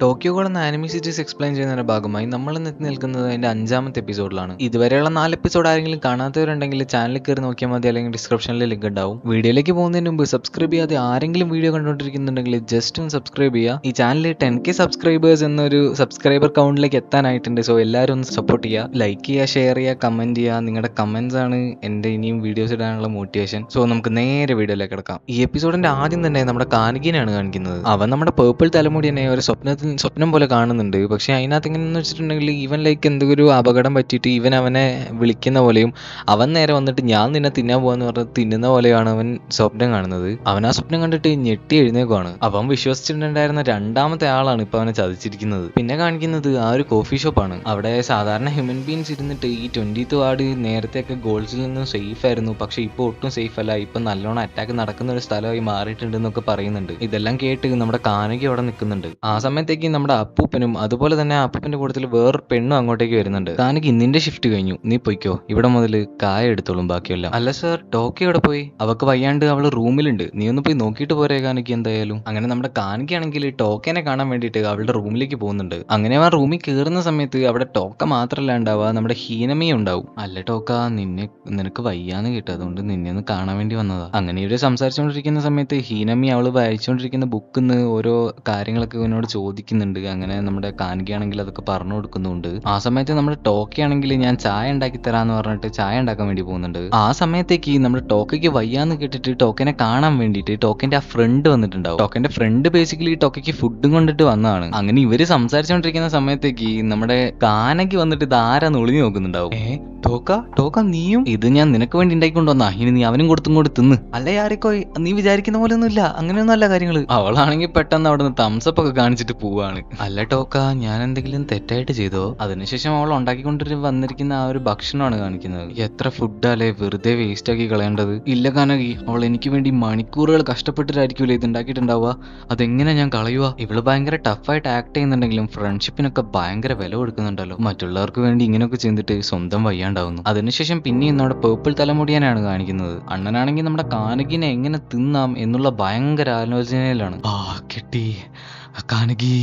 Tokyo goal എന്ന anime series explain ചെയ്യുന്നതിന്റെ ഭാഗമായി നമ്മൾ ഇന്ന് എത്തി നിൽക്കുന്നത് അതിന്റെ 5ാമത്തെ എപ്പിസോഡിലാണ്. ഇതുവരെയുള്ള 4 എപ്പിസോഡ് ആരെങ്കിലും കാണാത്തവരുണ്ടെങ്കിൽ ചാനലിൽ കയറി നോക്കിയാൽ മതി, അല്ലെങ്കിൽ ഡിസ്ക്രിപ്ഷനിൽ ലിങ്ക് ഉണ്ടാവും. വീഡിയോയിലേക്ക് പോകുന്നതിന് മുമ്പ് സബ്സ്ക്രൈബ് ചെയ്യാതെ ആരെങ്കിലും വീഡിയോ കണ്ടുകൊണ്ടിരിക്കുന്നുണ്ടെങ്കിൽ ജസ്റ്റ് ഒന്ന് സബ്സ്ക്രൈബ് ചെയ്യുക. ഈ ചാനലിൽ 10K സബ്സ്ക്രൈബേഴ്സ് എന്നൊരു സബ്സ്ക്രൈബർ കൗണ്ടിലേക്ക് എത്താനായിട്ടുണ്ട്. സോ എല്ലാവരും ഒന്ന് സപ്പോർട്ട് ചെയ്യുക, ലൈക്ക് ചെയ്യുക, ഷെയർ ചെയ്യുക, കമന്റ് ചെയ്യുക. നിങ്ങളുടെ കമന്റ്സ് ആണ് എന്റെ ഇനിയും വീഡിയോസ് ഇടാനുള്ള മോട്ടിവേഷൻ. സോ നമുക്ക് നേരെ വീഡിയോയിലേക്ക് കിടക്കാം. ഈ എപ്പിസോഡിന്റെ ആദ്യം തന്നെ നമ്മുടെ കാനഗിനെയാണ് കാണിക്കുന്നത്. അവൻ നമ്മുടെ പേർപ്പിൾ തലമുടി തന്നെ ഒരു സ്വപ്നം പോലെ കാണുന്നുണ്ട്. പക്ഷെ അതിനകത്ത് എങ്ങനെയെന്ന് വെച്ചിട്ടുണ്ടെങ്കിൽ ഇവൻ ലൈക്ക് എന്തൊരു അപകടം പറ്റിയിട്ട് ഇവൻ അവനെ വിളിക്കുന്ന പോലെയും അവൻ നേരെ വന്നിട്ട് ഞാൻ നിന്നെ തിന്നാൻ പോവാന്ന് പറഞ്ഞ് തിന്നുന്ന പോലെയാണ് അവൻ സ്വപ്നം കാണുന്നത്. അവൻ ആ സ്വപ്നം കണ്ടിട്ട് ഞെട്ടി എഴുന്നേക്കുവാണ്. അവൻ വിശ്വസിച്ചിട്ടുണ്ടായിരുന്ന രണ്ടാമത്തെ ആളാണ് ഇപ്പൊ അവനെ ചതിച്ചിരിക്കുന്നത്. പിന്നെ കാണിക്കുന്നത് ആ ഒരു കോഫി ഷോപ്പാണ്. അവിടെ സാധാരണ ഹ്യൂമൻ ബീൻസ് ഇരുന്നിട്ട് ഈ 20th വാർഡ് നേരത്തെയൊക്കെ ഗോൾസിൽ നിന്നും സേഫ് ആയിരുന്നു, പക്ഷെ ഇപ്പൊ ഒട്ടും സേഫ് അല്ല, ഇപ്പൊ നല്ലോണം അറ്റാക്ക് നടക്കുന്ന ഒരു സ്ഥലമായി മാറിയിട്ടുണ്ട് എന്നൊക്കെ പറയുന്നുണ്ട്. ഇതെല്ലാം കേട്ട് നമ്മുടെ കാനഗി അവിടെ നിൽക്കുന്നുണ്ട്. ആ സമയത്തേക്ക് നമ്മുടെ അപ്പൂപ്പനും അതുപോലെ തന്നെ അപ്പൂപ്പന്റെ കൂട്ടത്തിൽ വേറൊരു പെണ്ണും അങ്ങോട്ടേക്ക് വരുന്നുണ്ട്. കാനഗി നിന്റെ ഷിഫ്റ്റ് കഴിഞ്ഞു, നീ പൊയ്ക്കോ, ഇവിടെ മുതൽ കായ എടുത്തോളും ബാക്കിയല്ല. അല്ല സർ, ടോക്കി എവിടെ പോയി? അവക്ക് വയ്യാണ്ട് അവള് റൂമിലുണ്ട്, നീ ഒന്ന് പോയി നോക്കിയിട്ട് പോരേ കാനഗി എന്തായാലും. അങ്ങനെ നമ്മുടെ കാനഗി ആണെങ്കിൽ ടോക്കേനെ കാണാൻ വേണ്ടിയിട്ട് അവളുടെ റൂമിലേക്ക് പോകുന്നുണ്ട്. അങ്ങനെ ആ റൂമിൽ കയറുന്ന സമയത്ത് അവിടെ ടോക്ക മാത്രമല്ല ഉണ്ടാവുക, നമ്മുടെ ഹീനമിയും ഉണ്ടാവും. അല്ല ടോക്ക, നിനക്ക് വയ്യാന്ന് കേട്ടു, അതുകൊണ്ട് നിന്നെ ഒന്ന് കാണാൻ വേണ്ടി വന്നതാ. അങ്ങനെ ഇവര് സംസാരിച്ചുകൊണ്ടിരിക്കുന്ന സമയത്ത് ഹീനമി അവള് വായിച്ചുകൊണ്ടിരിക്കുന്ന ബുക്കിന്ന് ഓരോ കാര്യങ്ങളൊക്കെ ഇവനോട് ചോദിക്കുന്നുണ്ട്. അങ്ങനെ നമ്മുടെ കാനഗി ആണെങ്കിൽ അതൊക്കെ പറഞ്ഞു കൊടുക്കുന്നുണ്ട്. ആ സമയത്ത് നമ്മുടെ ടോക്കി ആണെങ്കിൽ ഞാൻ ചായ ഉണ്ടാക്കി തരാന്ന് പറഞ്ഞിട്ട് ചായ ഉണ്ടാക്കാൻ വേണ്ടി പോകുന്നുണ്ട്. ആ സമയത്തേക്ക് നമ്മുടെ ടോക്കയ്ക്ക് വയ്യാന്ന് കേട്ടിട്ട് ടോക്കിനെ കാണാൻ വേണ്ടിയിട്ട് ടോക്കിന്റെ ആ ഫ്രണ്ട് വന്നിട്ടുണ്ടാവും. ടോക്കിന്റെ ഫ്രണ്ട് ബേസിക്കലി ടോക്കയ്ക്ക് ഫുഡും കൊണ്ടിട്ട് വന്നതാണ്. അങ്ങനെ ഇവര് സംസാരിച്ചുകൊണ്ടിരിക്കുന്ന സമയത്തേക്ക് നമ്മുടെ കാനഗി വന്നിട്ട് ഇത് ആരാന്ന് ഒളിഞ്ഞു നോക്കുന്നുണ്ടാവും. ടോക്ക നീയും? ഇത് ഞാൻ നിനക്ക് വേണ്ടി ഉണ്ടാക്കിക്കൊണ്ട് വന്നാ, ഇനി നീ അവനും കൊടുത്തും കൂടി തിന്ന്. അല്ല ആരിക്കോ, നീ വിചാരിക്കുന്ന പോലെ ഒന്നും ഇല്ല, അങ്ങനെയൊന്നും അല്ല കാര്യങ്ങള്. അവളാണെങ്കിൽ പെട്ടെന്ന് അവിടെ നിന്ന് തംസപ്പ് ഒക്കെ കാണിച്ചിട്ട് പോവാണ്. അല്ല ടോക്ക, ഞാൻ എന്തെങ്കിലും തെറ്റായിട്ട് ചെയ്തോ? അതിനുശേഷം അവൾ ഉണ്ടാക്കിക്കൊണ്ടിട്ട് വന്നിരിക്കുന്ന ആ ഒരു ഭക്ഷണമാണ് കാണിക്കുന്നത്. എത്ര ഫുഡാലേ വെറുതെ വേസ്റ്റ് ആക്കി കളയേണ്ടത്. ഇല്ല കാനഗി, അവൾ എനിക്ക് വേണ്ടി മണിക്കൂറുകൾ കഷ്ടപ്പെട്ടിട്ടായിരിക്കൂലേ ഇത് ഉണ്ടാക്കിയിട്ടുണ്ടാവുക, അതെങ്ങനെ ഞാൻ കളയുക? ഇവള് ഭയങ്കര ടഫായിട്ട് ആക്ട് ചെയ്യുന്നുണ്ടെങ്കിലും ഫ്രണ്ട്ഷിപ്പിനൊക്കെ ഭയങ്കര വില കൊടുക്കുന്നുണ്ടല്ലോ. മറ്റുള്ളവർക്ക് വേണ്ടി ഇങ്ങനെയൊക്കെ ചെയ്തിട്ട് സ്വന്തം വയ്യാണ്ടാവുന്നു. അതിനുശേഷം പിന്നെയും നമ്മുടെ പേർപ്പിൾ തലമുടിയാനാണ് കാണിക്കുന്നത്. അണ്ണനാണെങ്കിൽ നമ്മുടെ കാനഗിനെ എങ്ങനെ തിന്നാം എന്നുള്ള ഭയങ്കര ആലോചനയിലാണ്. കിട്ടി കാനഗി,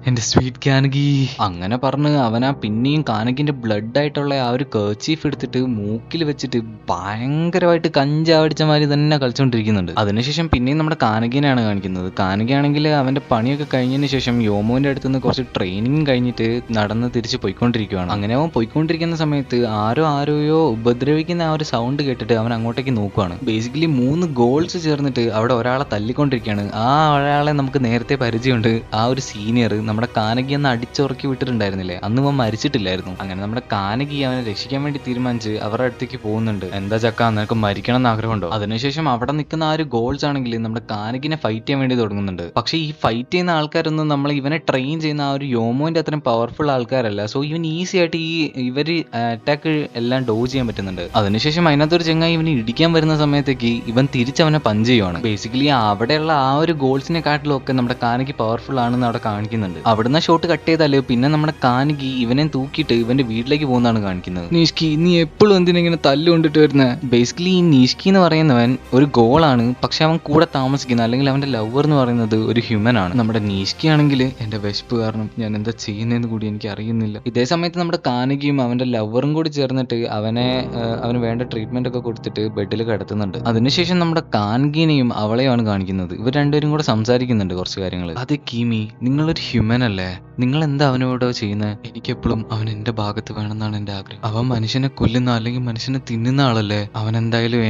എന്റെ സ്വീറ്റ് കാനഗി. അങ്ങനെ പറഞ്ഞ് അവനാ പിന്നെയും കാനഗിന്റെ ബ്ലഡ് ആയിട്ടുള്ള ആ ഒരു കർച്ചീഫ് എടുത്തിട്ട് മൂക്കിൽ വെച്ചിട്ട് ഭയങ്കരമായിട്ട് കഞ്ചാവടിച്ച മാതിരി തന്നെ കളിച്ചോണ്ടിരിക്കുന്നുണ്ട്. അതിനുശേഷം പിന്നെയും നമ്മുടെ കാനഗിനെയാണ് കാണിക്കുന്നത്. കാനഗിയാണെങ്കിൽ അവന്റെ പണിയൊക്കെ കഴിഞ്ഞതിന് ശേഷം യോമോന്റെ അടുത്ത് നിന്ന് കുറച്ച് ട്രെയിനിങ് കഴിഞ്ഞിട്ട് നടന്ന് തിരിച്ച് പോയിക്കൊണ്ടിരിക്കുകയാണ്. അങ്ങനെ അവൻ പോയിക്കൊണ്ടിരിക്കുന്ന സമയത്ത് ആരോയോ ഉപദ്രവിക്കുന്ന ആ ഒരു സൗണ്ട് കേട്ടിട്ട് അവൻ അങ്ങോട്ടേക്ക് നോക്കുവാണ്. ബേസിക്കലി 3 ഗോൾസ് ചേർന്നിട്ട് അവിടെ ഒരാളെ തല്ലിക്കൊണ്ടിരിക്കുകയാണ്. ആ ഒരാളെ നമുക്ക് നേരത്തെ പരിചയമുണ്ട്. ആ ഒരു സീനിയർ നമ്മുടെ കാനഗി അന്ന് അടിച്ചുറക്കി വിട്ടിട്ടുണ്ടായിരുന്നില്ലേ, അന്ന് അവൻ മരിച്ചിട്ടില്ലായിരുന്നു. അങ്ങനെ നമ്മുടെ കാനഗി അവനെ രക്ഷിക്കാൻ വേണ്ടി തീരുമാനിച്ച് അവരുടെ അടുത്തേക്ക് പോകുന്നുണ്ട്. എന്താ ചക്ക, നിനക്ക് മരിക്കണം എന്ന് ആഗ്രഹമുണ്ടോ? അതിനുശേഷം അവിടെ നിൽക്കുന്ന ആ ഒരു ഗോൾസ് ആണെങ്കിൽ നമ്മുടെ കാനഗിനെ ഫൈറ്റ് ചെയ്യാൻ വേണ്ടി തുടങ്ങുന്നുണ്ട്. പക്ഷെ ഈ ഫൈറ്റ് ചെയ്യുന്ന ആൾക്കാരൊന്നും നമ്മൾ ഇവനെ ട്രെയിൻ ചെയ്യുന്ന ആ ഒരു യോമോന്റെ അത്രയും പവർഫുൾ ആൾക്കാരല്ല. സോ ഇവൻ ഈസി ആയിട്ട് ഇവര് അറ്റാക്ക് എല്ലാം ഡോജ് ചെയ്യാൻ പറ്റുന്നുണ്ട്. അതിനുശേഷം അതിനകത്തൊരു ചെങ്ങായി ഇവന് ഇടിക്കാൻ വരുന്ന സമയത്തേക്ക് ഇവൻ തിരിച്ചവനെ പഞ്ച് ചെയ്യുവാണ്. ബേസിക്കലി അവിടെയുള്ള ആ ഒരു ഗോൾസിനെ കാട്ടിലും ഒക്കെ നമ്മുടെ കാനഗി പവർഫുൾ ആണെന്ന് അവിടെ കാണിക്കുന്നുണ്ട്. അവിടുന്ന് ഷോട്ട് കട്ട് ചെയ്താല് പിന്നെ നമ്മുടെ കാനഗി ഇവനെ തൂക്കിയിട്ട് ഇവന്റെ വീട്ടിലേക്ക് പോകുന്നതാണ് കാണിക്കുന്നത്. നീഷ്കി, നീ എപ്പോഴും എന്തിനെങ്ങനെ തല്ലുകൊണ്ടിട്ട് വരുന്നത്? ബേസിക്കലി ഈ നീഷ്കി എന്ന് പറയുന്നവൻ ഒരു ഗോളാണ്, പക്ഷെ അവൻ കൂടെ താമസിക്കുന്ന അല്ലെങ്കിൽ അവന്റെ ലവർ എന്ന് പറയുന്നത് ഒരു ഹ്യൂമൻ ആണ്. നമ്മുടെ നീഷ്കി ആണെങ്കിൽ എന്റെ വിശപ്പ് കാരണം ഞാൻ എന്താ ചെയ്യുന്നതെന്ന് കൂടി എനിക്ക് അറിയുന്നില്ല. ഇതേ സമയത്ത് നമ്മുടെ കാനഗിയും അവന്റെ ലവറും കൂടി ചേർന്നിട്ട് അവന് വേണ്ട ട്രീറ്റ്മെന്റ് ഒക്കെ കൊടുത്തിട്ട് ബെഡിൽ കിടത്തുന്നുണ്ട്. അതിനുശേഷം നമ്മുടെ കാനഗിനെയും അവളെയാണ് കാണിക്കുന്നത്. ഇവർ രണ്ടുപേരും കൂടെ സംസാരിക്കുന്നുണ്ട് കുറച്ച് കാര്യങ്ങൾ. അത് കീമി, നിങ്ങളൊരു ഹ്യൂമൻ അല്ലേ, നിങ്ങൾ എന്താ അവനോടോ ചെയ്യുന്നത്? എനിക്കെപ്പോഴും അവൻ എന്റെ ഭാഗത്ത് വേണമെന്നാണ് എന്റെ ആഗ്രഹം. അവൻ മനുഷ്യനെ കൊല്ലുന്ന അല്ലെങ്കിൽ മനുഷ്യനെ തിന്നുന്ന ആളല്ലേ. അവൻ എന്തായാലും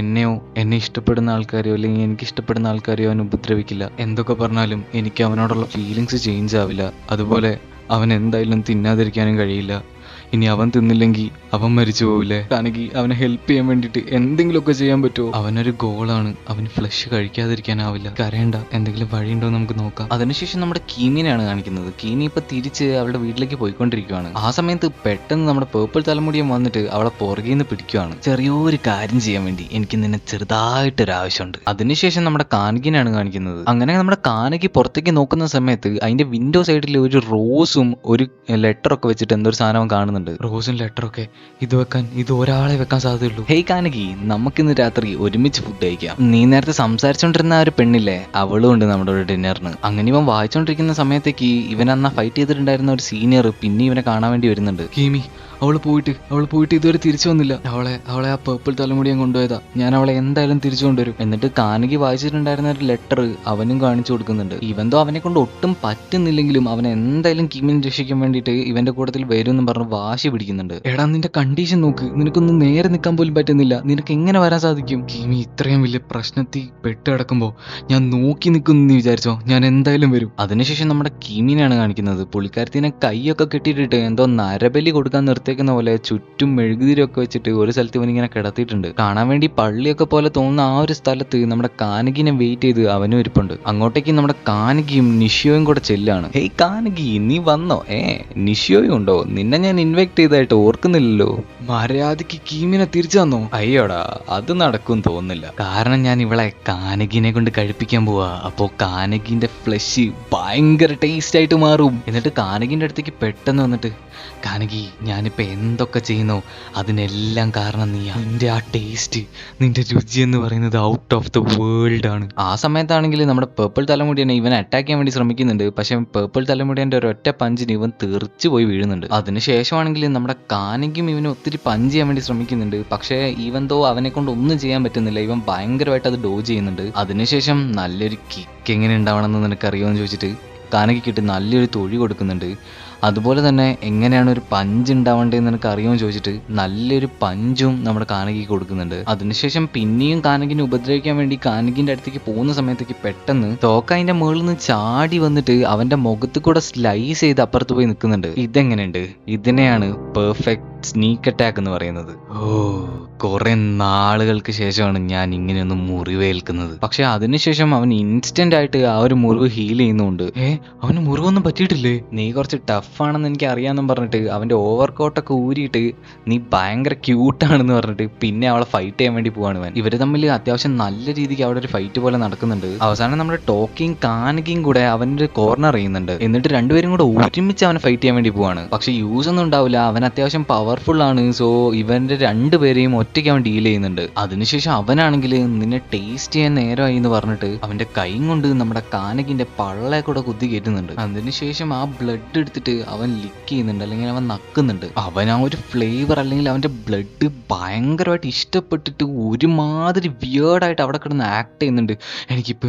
എന്നെ ഇഷ്ടപ്പെടുന്ന ആൾക്കാരെയോ അല്ലെങ്കിൽ എനിക്ക് ഇഷ്ടപ്പെടുന്ന ആൾക്കാരെയോ അവൻ ഉപദ്രവിക്കില്ല. എന്തൊക്കെ പറഞ്ഞാലും എനിക്ക് അവനോടുള്ള ഫീലിങ്സ് ചേഞ്ച് ആവില്ല. അതുപോലെ അവൻ എന്തായാലും തിന്നാതിരിക്കാനും കഴിയില്ല. ഇനി അവൻ തിന്നില്ലെങ്കിൽ അവൻ മരിച്ചു പോവില്ലേ? കാനഗി, അവനെ ഹെൽപ്പ് ചെയ്യാൻ വേണ്ടിയിട്ട് എന്തെങ്കിലുമൊക്കെ ചെയ്യാൻ പറ്റുമോ? അവനൊരു ഗോളാണ്, അവന് ഫ്ലഷ് കഴിക്കാതിരിക്കാനാവില്ല. കരയണ്ട, എന്തെങ്കിലും വഴിയുണ്ടോ നമുക്ക് നോക്കാം. അതിനുശേഷം നമ്മുടെ കീമിനെയാണ് കാണിക്കുന്നത്. കീമി ഇപ്പൊ തിരിച്ച് അവളുടെ വീട്ടിലേക്ക് പോയിക്കൊണ്ടിരിക്കുകയാണ്. ആ സമയത്ത് പെട്ടെന്ന് നമ്മുടെ പേർപ്പിൾ തലമുടിയും വന്നിട്ട് അവളെ പുറകിൽ നിന്ന് പിടിക്കുകയാണ്. ചെറിയൊരു കാര്യം ചെയ്യാൻ വേണ്ടി എനിക്ക് നിന്നെ ചെറുതായിട്ടൊരു ആവശ്യമുണ്ട്. അതിനുശേഷം നമ്മുടെ കാനഗിനെയാണ് കാണിക്കുന്നത്. അങ്ങനെ നമ്മുടെ കാനഗി പുറത്തേക്ക് നോക്കുന്ന സമയത്ത് അതിന്റെ വിൻഡോ സൈഡിൽ ഒരു റോസും ഒരു ലെറ്ററൊക്കെ വെച്ചിട്ട് എന്തൊരു സാധനം കാണുന്നുണ്ട്. കൊടുക്കുന്നുണ്ട്. റോസും ലെറ്ററൊക്കെ ഇത് വെക്കാൻ ഇത് ഒരാളെ വെക്കാൻ സാധ്യതയുള്ളൂ. ഹേയ് കാനകി, നമുക്കിന്ന് രാത്രി ഒരുമിച്ച് ഫുഡ് കഴിക്കാം. നീ നേരത്തെ സംസാരിച്ചോണ്ടിരുന്ന ആ ഒരു പെണ്ണില്ലേ, അവളും ഉണ്ട് നമ്മുടെ ഒരു ഡിന്നറിന്. അങ്ങനെ ഇവൻ വായിച്ചോണ്ടിരിക്കുന്ന സമയത്തേക്ക് ഇവൻ അന്ന് ഫൈറ്റ് ചെയ്തിട്ടുണ്ടായിരുന്ന ഒരു സീനിയർ പിന്നെ ഇവനെ കാണാൻ വേണ്ടി വരുന്നുണ്ട്. കീമി, അവള് പോയിട്ട് ഇതുവരെ തിരിച്ചു വന്നില്ല. അവളെ ആ പേർപ്പിൾ തലമുടി ഞാൻ കൊണ്ടുപോയതാ. ഞാൻ അവളെ എന്തായാലും തിരിച്ചു കൊണ്ടുവരും. എന്നിട്ട് കാനകി വായിച്ചിട്ടുണ്ടായിരുന്ന ഒരു ലെറ്റർ അവനും കാണിച്ചു കൊടുക്കുന്നുണ്ട്. ഇവന്തോ അവനെ കൊണ്ട് ഒട്ടും പറ്റുന്നില്ലെങ്കിലും അവൻ എന്തായാലും കിമിനെ രക്ഷിക്കാൻ വേണ്ടിയിട്ട് ഇവന്റെ കൂട്ടത്തിൽ വരും എന്ന് പറഞ്ഞ് വാശി പിടിക്കുന്നുണ്ട്. എടാ, നിന്റെ കണ്ടീഷൻ നോക്ക്, നിനക്കൊന്നും നേരെ നിൽക്കാൻ പോലും പറ്റുന്നില്ല, നിനക്ക് എങ്ങനെ വരാൻ സാധിക്കും? കിമി ഇത്രയും വലിയ പ്രശ്നത്തിൽ പെട്ട് കിടക്കുമ്പോ ഞാൻ നോക്കി നിൽക്കുന്നു നീ വിചാരിച്ചോ? ഞാൻ എന്തായാലും വരും. അതിനുശേഷം നമ്മുടെ കിമിനെയാണ് കാണിക്കുന്നത്. പുള്ളിക്കാരത്തിനെ കൈയൊക്കെ കെട്ടിയിട്ടിട്ട് എന്തോ നരബലി കൊടുക്കാൻ നിർത്തിയേക്കുന്ന പോലെ ചുറ്റും മെഴുകുതിരിയൊക്കെ വെച്ചിട്ട് ഒരു സ്ഥലത്ത് ഇവനിങ്ങനെ കിടത്തിയിട്ടുണ്ട്. കാണാൻ വേണ്ടി പള്ളിയൊക്കെ പോലെ തോന്നുന്ന ആ ഒരു സ്ഥലത്ത് നമ്മുടെ കാനകിനെ വെയിറ്റ് ചെയ്ത് അവനും ഇരിപ്പുണ്ട്. അങ്ങോട്ടേക്ക് നമ്മുടെ കാനകിയും നിഷിയോയും കൂടെ ചെല്ലാണ്. ഹേയ് കാനകി, നീ വന്നോ? നിഷിയോയും ഉണ്ടോ? നിന്നെ ഞാൻ ഇൻവൈറ്റ് ചെയ്തായിട്ട് ഓർക്കുന്നില്ലല്ലോ. മര്യാദക്ക് കീമിനെ തിരിച്ചു തന്നോ? അയ്യോടാ, അത് നടക്കും തോന്നുന്നില്ല. കാരണം ഞാൻ ഇവളെ കാനകിനെ കൊണ്ട് കഴിപ്പിക്കാൻ പോവാ. അപ്പോ കാനകിന്റെ ഫ്ലഷ് ഭയങ്കര ടേസ്റ്റ് ആയിട്ട് മാറും. എന്നിട്ട് കാനകിന്റെ അടുത്തേക്ക് പെട്ടെന്ന് വന്നിട്ട്, കാനകി, ഞാനിപ്പോ എന്തൊക്കെ ചെയ്യുന്നോ അതിനെല്ലാം കാരണം നീയാ. നിന്റെ ആ ടേസ്റ്റ്, നിന്റെ രുചി എന്ന് പറയുന്നത് ഔട്ട് ഓഫ് ദ വേൾഡ് ആണ്. ആ സമയത്താണെങ്കിൽ നമ്മുടെ പേർപ്പിൾ തലമുടിയനെ ഇവൻ അറ്റാക്ക് ചെയ്യാൻ വേണ്ടി ശ്രമിക്കുന്നുണ്ട്. പക്ഷെ പേർപ്പിൾ തലമുടിയന്റെ ഒരൊറ്റ പഞ്ചിന് ഇവൻ തെറിച്ചു പോയി വീഴുന്നുണ്ട്. അതിനുശേഷമാണെങ്കിൽ നമ്മുടെ കാനകിയും ഇവന് ഒത്തിരി പഞ്ച് ചെയ്യാൻ വേണ്ടി ശ്രമിക്കുന്നുണ്ട്. പക്ഷേ ഇവന്തോ അവനെ കൊണ്ട് ഒന്നും ചെയ്യാൻ പറ്റുന്നില്ല. ഇവൻ ഭയങ്കരമായിട്ട് അത് ഡോജ് ചെയ്യുന്നുണ്ട്. അതിനുശേഷം നല്ലൊരു കിക്ക് എങ്ങനെ ഉണ്ടാവണമെന്ന് നിനക്കറിയുമോ എന്ന് ചോദിച്ചിട്ട് കാനകിക്കിട്ട് നല്ലൊരു തൊഴി കൊടുക്കുന്നുണ്ട്. അതുപോലെ തന്നെ എങ്ങനെയാണ് ഒരു പഞ്ച് ഉണ്ടാവേണ്ടതെന്ന് എനിക്ക് അറിയുമെന്ന് ചോദിച്ചിട്ട് നല്ലൊരു പഞ്ചും നമ്മുടെ കാനകി കൊടുക്കുന്നുണ്ട്. അതിനുശേഷം പിന്നെയും കാനകിനെ ഉപദ്രവിക്കാൻ വേണ്ടി കാനകിന്റെ അടുത്തേക്ക് പോകുന്ന സമയത്തേക്ക് പെട്ടെന്ന് തോക്ക അതിന്റെ മുകളിൽ നിന്ന് ചാടി വന്നിട്ട് അവന്റെ മുഖത്ത് കൂടെ സ്ലൈസ് ചെയ്ത് അപ്പുറത്ത് പോയി നിൽക്കുന്നുണ്ട്. ഇതെങ്ങനെയുണ്ട്? ഇതിനെയാണ് പെർഫെക്റ്റ് സ്നീക്ക് അറ്റാക്ക് എന്ന് പറയുന്നത്. കുറെ നാളുകൾക്ക് ശേഷമാണ് ഞാൻ ഇങ്ങനെയൊന്ന് മുറിവേൽക്കുന്നത്. പക്ഷെ അതിനുശേഷം അവൻ ഇൻസ്റ്റന്റ് ആയിട്ട് ആ ഒരു മുറിവ് ഹീൽ ചെയ്യുന്നുണ്ട്. അവന് മുറിവൊന്നും പറ്റിയിട്ടില്ലേ? നീ കുറച്ച് ടഫാണെന്ന് എനിക്ക് അറിയാമെന്നും പറഞ്ഞിട്ട് അവന്റെ ഓവർകോട്ടൊക്കെ ഊരിയിട്ട് നീ ഭയങ്കര ക്യൂട്ടാണെന്ന് പറഞ്ഞിട്ട് പിന്നെ അവളെ ഫൈറ്റ് ചെയ്യാൻ വേണ്ടി പോവാണ് ഇവൻ. ഇവര് തമ്മിൽ അത്യാവശ്യം നല്ല രീതിക്ക് അവിടെ ഒരു ഫൈറ്റ് പോലെ നടക്കുന്നുണ്ട്. അവസാനം നമ്മുടെ ടോക്കിയും കാനകിയും കൂടെ അവന്റെ കോർണർ ചെയ്യുന്നുണ്ട്. എന്നിട്ട് രണ്ടുപേരും കൂടെ ഒരുമിച്ച് അവനെ ഫൈറ്റ് ചെയ്യാൻ വേണ്ടി പോവാണ്. പക്ഷെ യൂസ് ഒന്നും ഉണ്ടാവില്ല. അവൻ അത്യാവശ്യം പവർഫുൾ ആണ്. സോ ഇവന്റെ രണ്ടുപേരെയും ഒറ്റയ്ക്ക് അവൻ ഡീൽ ചെയ്യുന്നുണ്ട്. അതിനുശേഷം അവനാണെങ്കിൽ നിന്നെ ടേസ്റ്റ് ചെയ്യാൻ നേരമായി എന്ന് പറഞ്ഞിട്ട് അവന്റെ കൈ കൊണ്ട് നമ്മുടെ കാനകിന്റെ പള്ളയെ കൂടെ കുത്തി കയറ്റുന്നുണ്ട്. അതിനുശേഷം ആ ബ്ലഡ് എടുത്തിട്ട് അവൻ ലിക്ക് ചെയ്യുന്നുണ്ട്, അല്ലെങ്കിൽ അവൻ നക്കുന്നുണ്ട്. അവൻ ആ ഒരു ഫ്ലേവർ അല്ലെങ്കിൽ അവന്റെ ബ്ലഡ് ഭയങ്കരമായിട്ട് ഇഷ്ടപ്പെട്ടിട്ട് ഒരുമാതിരി വിയേർഡായിട്ട് അവിടെ കിടന്ന് ആക്ട് ചെയ്യുന്നുണ്ട്. എനിക്കിപ്പോ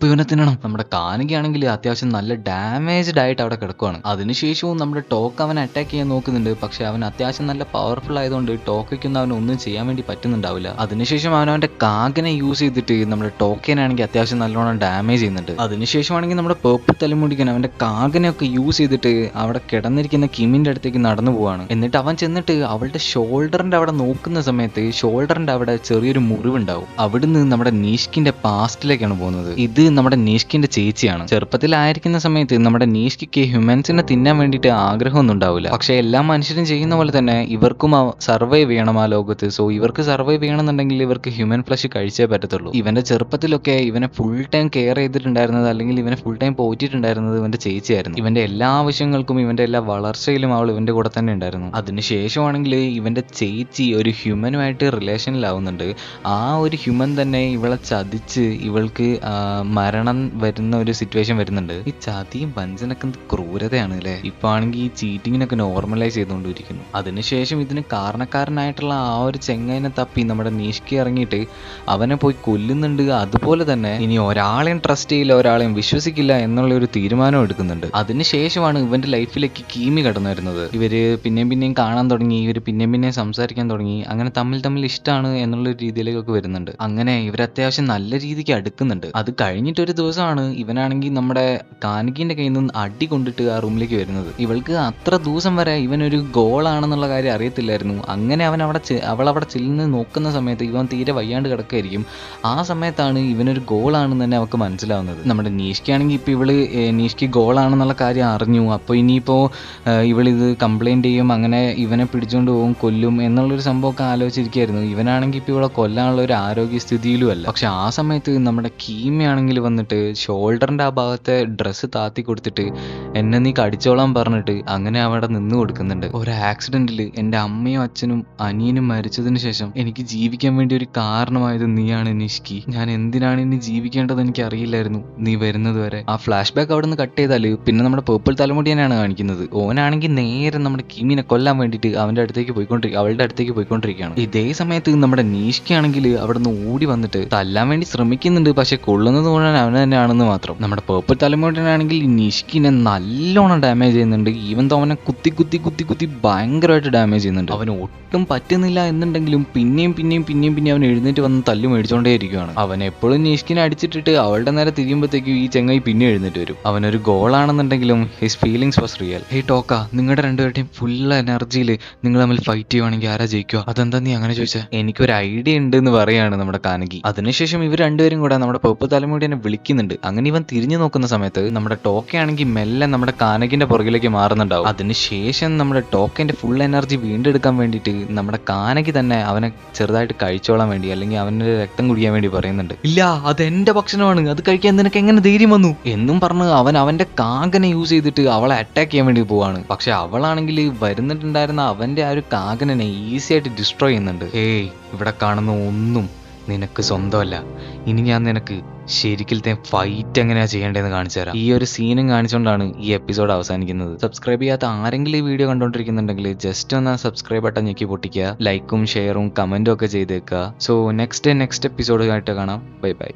ഇവനെ തിന്നണം. നമ്മുടെ കാനകിയാണെങ്കിൽ അത്യാവശ്യം നല്ല ഡാമേജ്ഡ് ആയിട്ട് അവിടെ കിടക്കുവാണ്. അതിനുശേഷവും നമ്മുടെ ടോക്ക് അവനെ അറ്റാക്ക് ചെയ്യാൻ നോക്കുന്നുണ്ട്. പക്ഷെ അവൻ അത്യാവശ്യം നല്ല പവർഫുൾ ആയതുകൊണ്ട് ടോക്കൊന്നും അവൻ ഒന്നും ചെയ്യാൻ വേണ്ടി പറ്റുന്നുണ്ടാവില്ല. അതിനുശേഷം അവന്റെ കാകനെ യൂസ് ചെയ്തിട്ട് നമ്മുടെ ടോക്കേനാണെങ്കിൽ അത്യാവശ്യം നല്ലോണം ഡാമേജ് ചെയ്യുന്നുണ്ട്. അതിനുശേഷമാണെങ്കിൽ നമ്മുടെ പേർപ്പിൾ തലമുടിക്കൻ അവന്റെ കാകനെയൊക്കെ യൂസ് ചെയ്തിട്ട് അവിടെ കിടന്നിരിക്കുന്ന കിമിന്റെ അടുത്തേക്ക് നടന്നു പോവാണ്. എന്നിട്ട് അവൻ ചെന്നിട്ട് അവളുടെ ഷോൾഡറിന്റെ അവിടെ നോക്കുന്ന സമയത്ത് ഷോൾഡറിന്റെ അവിടെ ചെറിയൊരു മുറിവുണ്ടാവും. അവിടുന്ന് നമ്മുടെ നീഷ്കിന്റെ പാസ്റ്റിലേക്കാണ് പോകുന്നത്. ഇത് നമ്മുടെ നീഷ്കിന്റെ ചേച്ചിയാണ്. ചെറുപ്പത്തിലായിരിക്കുന്ന സമയത്ത് നമ്മുടെ നീഷ്കിക്ക് ഹ്യൂമൻസിനെ തിന്നാൻ വേണ്ടിയിട്ട് ആഗ്രഹമൊന്നും ഉണ്ടാവില്ല. പക്ഷെ എല്ലാ മനുഷ്യരും ചെയ്യുന്ന പോലെ തന്നെ ഇവർക്കും സർവൈവ് ചെയ്യണം ആ ലോകത്ത്. സോ ഇവർക്ക് സർവൈവ് ചെയ്യണമെന്നുണ്ടെങ്കിൽ ഇവർക്ക് ഹ്യൂമൻ ഫ്ലഷ് കഴിച്ചേ പറ്റത്തുള്ളൂ. ഇവന്റെ ചെറുപ്പത്തിലൊക്കെ ഇവനെ ഫുൾ ടൈം കെയർ ചെയ്തിട്ടുണ്ടായിരുന്നത് അല്ലെങ്കിൽ ഇവനെ ഫുൾ ടൈം പോറ്റിട്ടുണ്ടായിരുന്നത് ഇവന്റെ ചേച്ചിയായിരുന്നു. ഇവന്റെ എല്ലാ ആവശ്യങ്ങൾക്കും ഇവന്റെ എല്ലാ വളർച്ചയിലും അവൾ ഇവന്റെ കൂടെ തന്നെ ഉണ്ടായിരുന്നു. അതിനുശേഷമാണെങ്കിൽ ഇവന്റെ ചേച്ചി ഒരു ഹ്യൂമനുമായിട്ട് റിലേഷനിലാവുന്നുണ്ട്. ആ ഒരു ഹ്യൂമൻ തന്നെ ഇവളെ ചതിച്ച് ഇവൾക്ക് മരണം വരുന്ന ഒരു സിറ്റുവേഷൻ വരുന്നുണ്ട്. ഈ ചതിയും വഞ്ചനൊക്കെ ക്രൂരതയാണ് അല്ലേ. ഇപ്പൊ ആണെങ്കിൽ ഈ ചീറ്റിങ്ങിനൊക്കെ നോർമലൈസ് ചെയ്തുകൊണ്ടിരിക്കുന്നു. അതിനുശേഷം ഇതിന് കാരണക്കാരനായിട്ടുള്ള ആ ഒരു ചെങ്ങൈനെ തപ്പി നമ്മുടെ നീഷ്കി ഇറങ്ങിയിട്ട് അവനെ പോയി കൊല്ലുന്നുണ്ട്. അതുപോലെ തന്നെ ഇനി ഒരാളെയും ട്രസ്റ്റ് ചെയ്യില്ല, ഒരാളെയും വിശ്വസിക്കില്ല എന്നുള്ള ഒരു തീരുമാനം എടുക്കുന്നുണ്ട്. അതിനുശേഷമാണ് ഇവന്റെ ലൈഫിലേക്ക് കീമി കടന്നു വരുന്നത്. ഇവര് പിന്നെയും കാണാൻ തുടങ്ങി, ഇവര് പിന്നെയും സംസാരിക്കാൻ തുടങ്ങി. അങ്ങനെ തമ്മിൽ ഇഷ്ടമാണ് എന്നുള്ള ഒരു രീതിയിലേക്കൊക്കെ വരുന്നുണ്ട്. അങ്ങനെ ഇവർ അത്യാവശ്യം നല്ല രീതിക്ക് അടുക്കുന്നുണ്ട്. അത് കഴിഞ്ഞിട്ടൊരു ദിവസമാണ് ഇവനാണെങ്കിൽ നമ്മുടെ കാനകിന്റെ കയ്യിൽ നിന്ന് അടി കൊണ്ടിട്ട് ആ റൂമിലേക്ക് വരുന്നത്. ഇവൾക്ക് അത്ര ദിവസം വരെ ഇവനൊരു ഗോളാണ് ആണെന്നുള്ള കാര്യം അറിയത്തില്ലായിരുന്നു. അങ്ങനെ അവളവിടെ ചെല്ലുന്ന നോക്കുന്ന സമയത്ത് ഇവൻ തീരെ വയ്യാണ്ട് കിടക്കുകയായിരിക്കും. ആ സമയത്താണ് ഇവനൊരു ഗോളാണെന്ന് തന്നെ അവൾക്ക് മനസ്സിലാവുന്നത്. നമ്മുടെ നീഷ്കാണെങ്കിൽ ഇപ്പോൾ നീഷ്ക്ക് ഗോളാണെന്നുള്ള കാര്യം അറിഞ്ഞു. അപ്പോൾ ഇനിയിപ്പോൾ ഇവളിത് കംപ്ലൈൻറ്റ് ചെയ്യും, അങ്ങനെ ഇവനെ പിടിച്ചുകൊണ്ട് പോകും, കൊല്ലും എന്നുള്ളൊരു സംഭവമൊക്കെ ആലോചിച്ചിരിക്കുകയായിരുന്നു. ഇവനാണെങ്കിൽ ഇപ്പോൾ ഇവളെ കൊല്ലാനുള്ള ഒരു ആരോഗ്യസ്ഥിതിയിലും അല്ല. പക്ഷെ ആ സമയത്ത് നമ്മുടെ കീമയാണെങ്കിൽ വന്നിട്ട് ഷോൾഡറിൻ്റെ ആ ഭാഗത്തെ ഡ്രസ്സ് താത്തി കൊടുത്തിട്ട് എന്നെ നീ കടിച്ചോളാൻ പറഞ്ഞിട്ട് അങ്ങനെ അവിടെ നിന്ന് കൊടുക്കുന്നുണ്ട്. ഒരു ആക്സിഡന്റിൽ എൻ്റെ അമ്മയും അച്ഛനും അനിയനും മരിച്ചതിന് ശേഷം എനിക്ക് ജീവിക്കാൻ വേണ്ടി ഒരു കാരണമായത് നീയാണ് നിഷ്കി. ഞാൻ എന്തിനാണ് ഇനി ജീവിക്കേണ്ടത് എനിക്ക് അറിയില്ലായിരുന്നു നീ വരുന്നത് വരെ. ആ ഫ്ലാഷ് ബാക്ക് അവിടെ നിന്ന് കട്ട് ചെയ്താൽ പിന്നെ നമ്മുടെ പേർപ്പിൾ തലമുടി തന്നെയാണ് കാണിക്കുന്നത്. ഓനാണെങ്കിൽ നേരെ നമ്മുടെ കിമിനെ കൊല്ലാൻ വേണ്ടിയിട്ട് അവളുടെ അടുത്തേക്ക് പോയിക്കൊണ്ടിരിക്കുകയാണ്. ഇതേ സമയത്ത് നമ്മുടെ നീഷ്കയാണെങ്കിൽ അവിടെ നിന്ന് ഓടി വന്നിട്ട് തല്ലാൻ വേണ്ടി ശ്രമിക്കുന്നുണ്ട്. പക്ഷെ കൊള്ളുന്നത് മുഴുവൻ അവൻ തന്നെയാണെന്ന് മാത്രം. നമ്മുടെ പേർപ്പിൾ തലമുടിയാണെങ്കിൽ നിഷ്കിനെ നല്ലോണം ഡാമേജ് ചെയ്യുന്നുണ്ട്. ഈവൻ തോ അവനെ കുത്തി ഭയങ്കരമായിട്ട് ഡാമേജ് ചെയ്യുന്നുണ്ട്. അവന് ഒട്ടും പറ്റുന്നില്ല എന്നുണ്ടെങ്കിലും പിന്നെയും അവൻ എഴുന്നേറ്റ് വന്ന് തല്ലു മേടിച്ചോണ്ടേ ഇരിക്കുകയാണ്. അവൻ എപ്പോഴും നിഷ്കിനെ അടിച്ചിട്ടിട്ട് അവളുടെ നേരെ തിരിയുമ്പോഴത്തേക്കും ഈ ചെങ്ങായി പിന്നെ എഴുന്നേറ്റ് വരും. അവനൊരു ഗോളാണെന്നുണ്ടെങ്കിലും ഹിസ് ഫീലിങ്സ് വാസ് റിയൽ. ഹേ ടോക്ക, നിങ്ങളുടെ രണ്ടുപേരുടെയും ഫുൾ എനർജിയിൽ നിങ്ങൾ തമ്മിൽ ഫൈറ്റ് ചെയ്യുവാണെങ്കിൽ ആരാ ജയിക്കുക? അതെന്താ നീ അങ്ങനെ ചോദിച്ചാൽ? എനിക്കൊരു ഐഡിയ ഉണ്ട് എന്ന് പറയാണ് നമ്മുടെ കാനകി. അതിനുശേഷം ഇവർ രണ്ടുപേരും കൂടെ നമ്മുടെ പേർപ്പിൾ തലമുടിയെ വിളിക്കുന്നുണ്ട്. അങ്ങനെ ഇവൻ തിരിഞ്ഞു നോക്കുന്ന സമയത്ത് നമ്മുടെ ടോക്കയാണെങ്കിൽ മെല്ലെ നമ്മുടെ കാനകിന്റെ പുറകിലേക്ക് മാറുന്നുണ്ടാവും. അതിനുശേഷം നമ്മുടെ ടോക്കന്റെ ഫുൾ എനർജി വീണ്ടെടുക്കാൻ വേണ്ടിയിട്ട് നമ്മുടെ കാനകി തന്നെ അവനെ ചെറുതായിട്ട് കഴിച്ചോളാൻ വേണ്ടി, അല്ലെങ്കിൽ അവന്റെ രക്തം കുടിക്കാൻ വേണ്ടി പറയുന്നുണ്ട്. ഇല്ല, അത് എന്റെ ഭക്ഷണമാണ്, അത് കഴിക്കാൻ നിനക്ക് എങ്ങനെ ധൈര്യം വന്നു എന്നും പറഞ്ഞ് അവന്റെ കാകനെ യൂസ് ചെയ്തിട്ട് അവളെ അറ്റാക്ക് ചെയ്യാൻ വേണ്ടി പോവാണ്. പക്ഷെ അവളാണെങ്കിൽ വരുന്നിട്ടുണ്ടായിരുന്ന അവന്റെ ആ ഒരു കാകനെ ഈസി ആയിട്ട് ഡിസ്ട്രോയ് ചെയ്യുന്നുണ്ട്. ഏയ്, ഇവിടെ കാണുന്ന ഒന്നും നിനക്ക് സ്വന്തമല്ല. ഇനി ഞാൻ നിനക്ക് ശരിക്കലത്തെ ഫൈറ്റ് എങ്ങനെയാ ചെയ്യേണ്ടതെന്ന് കാണിച്ചു തരാം. ഈ ഒരു സീനും കാണിച്ചുകൊണ്ടാണ് ഈ എപ്പിസോഡ് അവസാനിക്കുന്നത്. സബ്സ്ക്രൈബ് ചെയ്യാത്ത ആരെങ്കിലും ഈ വീഡിയോ കണ്ടോണ്ടിരിക്കുന്നുണ്ടെങ്കിൽ ജസ്റ്റ് ഒന്ന് സബ്സ്ക്രൈബ് ബട്ടൺ ഞെക്കി പൊട്ടിക്കുക, ലൈക്കും ഷെയറും കമന്റും ഒക്കെ ചെയ്തേക്കുക. സോ നെക്സ്റ്റ് എപ്പിസോഡ് ആയിട്ട് കാണാം. ബൈ.